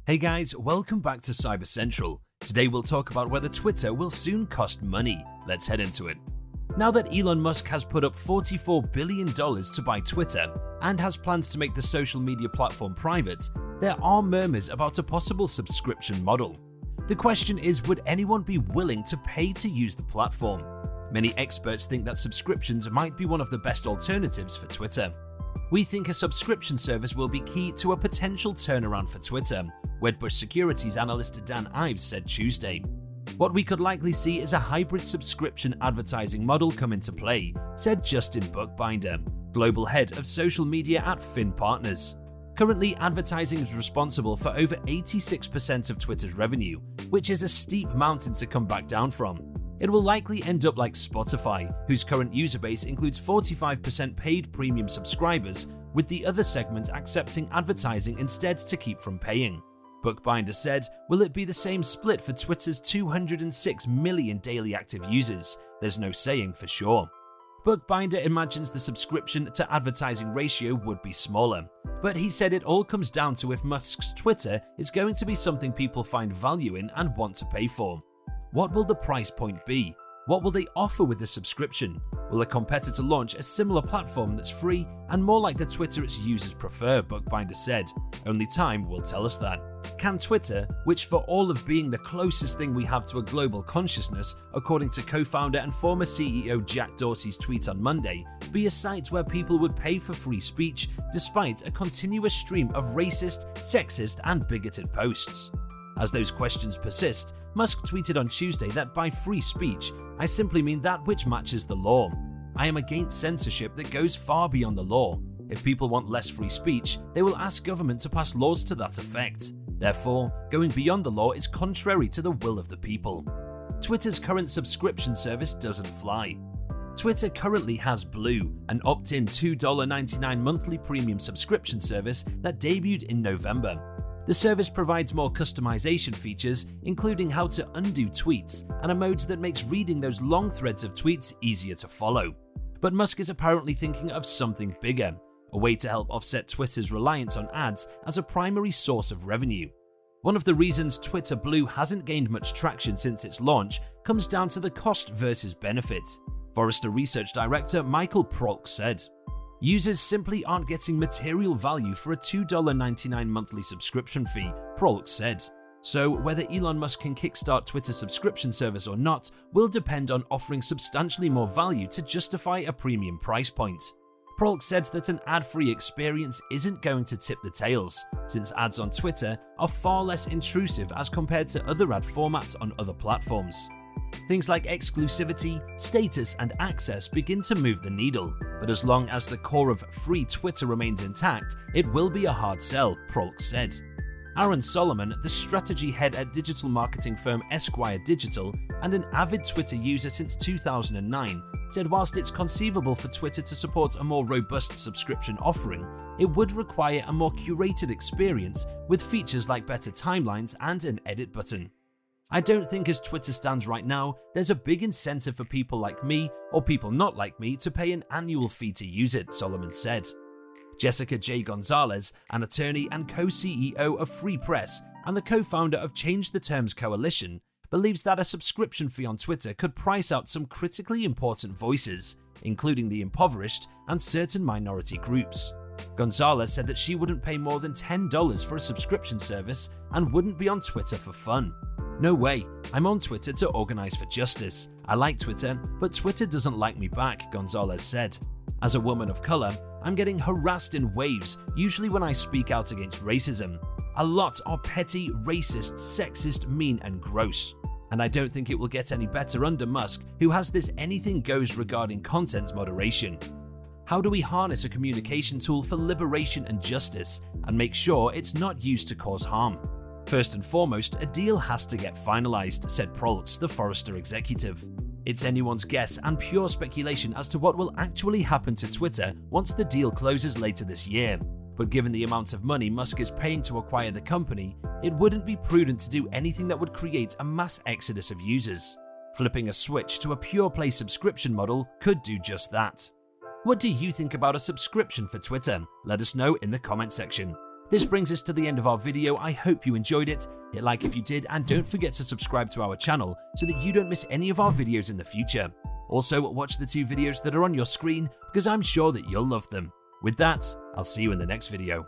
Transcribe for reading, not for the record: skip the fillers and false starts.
Hey guys, welcome back to Cyber Central. Today we'll talk about whether Twitter will soon cost money. Let's head into it. Now that Elon Musk has put up $44 billion to buy Twitter and has plans to make the social media platform private, there are murmurs about a possible subscription model. The question is, would anyone be willing to pay to use the platform? Many experts think that subscriptions might be one of the best alternatives for Twitter. We think a subscription service will be key to a potential turnaround for Twitter, Wedbush Securities analyst Dan Ives said Tuesday. What we could likely see is a hybrid subscription advertising model come into play, said Justin Buchbinder, global head of social media at Finn Partners. Currently, advertising is responsible for over 86% of Twitter's revenue, which is a steep mountain to come back down from. It will likely end up like Spotify, whose current user base includes 45% paid premium subscribers, with the other segment accepting advertising instead to keep from paying. Buchbinder said, "Will it be the same split for Twitter's 206 million daily active users? There's no saying for sure." Buchbinder imagines the subscription to advertising ratio would be smaller, but he said it all comes down to if Musk's Twitter is going to be something people find value in and want to pay for. What will the price point be? What will they offer with the subscription? Will a competitor launch a similar platform that's free and more like the Twitter its users prefer, Buchbinder said. Only time will tell us that. Can Twitter, which for all of being the closest thing we have to a global consciousness, according to co-founder and former CEO Jack Dorsey's tweet on Monday, be a site where people would pay for free speech despite a continuous stream of racist, sexist, and bigoted posts? As those questions persist, Musk tweeted on Tuesday that by free speech, I simply mean that which matches the law. I am against censorship that goes far beyond the law. If people want less free speech, they will ask government to pass laws to that effect. Therefore, going beyond the law is contrary to the will of the people. Twitter's current subscription service doesn't fly. Twitter currently has Blue, an opt-in $2.99 monthly premium subscription service that debuted in November. The service provides more customization features, including how to undo tweets and a mode that makes reading those long threads of tweets easier to follow. But Musk is apparently thinking of something bigger, a way to help offset Twitter's reliance on ads as a primary source of revenue. One of the reasons Twitter Blue hasn't gained much traction since its launch comes down to the cost versus benefit. Forrester Research Director Michael Prolk said, "Users simply aren't getting material value for a $2.99 monthly subscription fee," Prolk said. So whether Elon Musk can kickstart Twitter's subscription service or not will depend on offering substantially more value to justify a premium price point. Prolk said that an ad-free experience isn't going to tip the tails, since ads on Twitter are far less intrusive as compared to other ad formats on other platforms. Things like exclusivity, status, and access begin to move the needle, but as long as the core of free Twitter remains intact, it will be a hard sell, Prolk said. Aaron Solomon, the strategy head at digital marketing firm Esquire Digital and an avid Twitter user since 2009, said whilst it's conceivable for Twitter to support a more robust subscription offering, it would require a more curated experience with features like better timelines and an edit button. "I don't think as Twitter stands right now, there's a big incentive for people like me or people not like me to pay an annual fee to use it," Solomon said. Jessica J. Gonzalez, an attorney and co-CEO of Free Press and the co-founder of Change the Terms Coalition, believes that a subscription fee on Twitter could price out some critically important voices, including the impoverished and certain minority groups. Gonzalez said that she wouldn't pay more than $10 for a subscription service and wouldn't be on Twitter for fun. "No way, I'm on Twitter to organize for justice. I like Twitter, but Twitter doesn't like me back," Gonzalez said. "As a woman of color, I'm getting harassed in waves, usually when I speak out against racism. A lot are petty, racist, sexist, mean, and gross. And I don't think it will get any better under Musk, who has this anything goes regarding content moderation. How do we harness a communication tool for liberation and justice and make sure it's not used to cause harm? First and foremost, a deal has to get finalized," said Prolk, the Forrester executive. "It's anyone's guess and pure speculation as to what will actually happen to Twitter once the deal closes later this year. But given the amount of money Musk is paying to acquire the company, it wouldn't be prudent to do anything that would create a mass exodus of users. Flipping a switch to a pure play subscription model could do just that." What do you think about a subscription for Twitter? Let us know in the comment section. This brings us to the end of our video. I hope you enjoyed it. Hit like if you did, and don't forget to subscribe to our channel so that you don't miss any of our videos in the future. Also, watch the 2 videos that are on your screen because I'm sure that you'll love them. With that, I'll see you in the next video.